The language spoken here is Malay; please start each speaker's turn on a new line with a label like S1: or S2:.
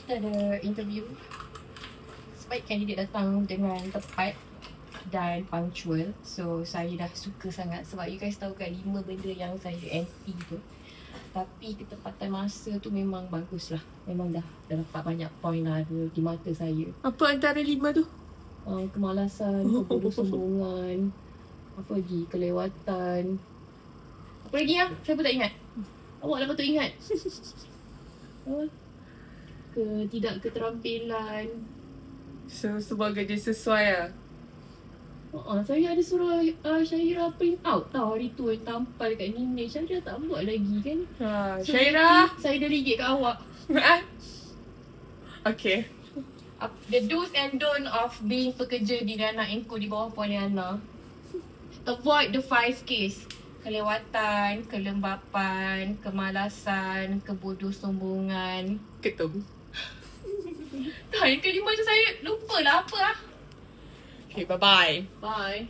S1: kita ada interview. Sebaik kandidat datang dengan tepat dan punctual. So saya dah suka sangat sebab you guys tahu kan 5 benda yang saya anti tu. Tapi ketepatan masa tu memang bagus lah. Memang dah dapat banyak point lah di mata saya.
S2: Apa antara 5 tu?
S1: Kemalasan, kebodohsombongan, apa lagi, kelewatan. Apa lagi ya? Saya pun tak ingat. Awak lah patut ingat. Tidak keterampilan.
S2: So semua kerja sesuai lah.
S1: Saya ada suruh Syahira print out tau hari tu yang tampal kat Nine. Syahira tak buat lagi kan. So,
S2: Syahira.
S1: saya dah rigit kat awak.
S2: Okay.
S1: The do's and don't of being pekerja di Dana Engko di bawah Puan Liana. Avoid the 5 Ks. Kelewatan, kelembapan, kemalasan, kebodohsombongan.
S2: Ketum.
S1: Tak, yang kelima tu saya lupa lah apa lah.
S2: Okay, bye-bye.
S1: Bye.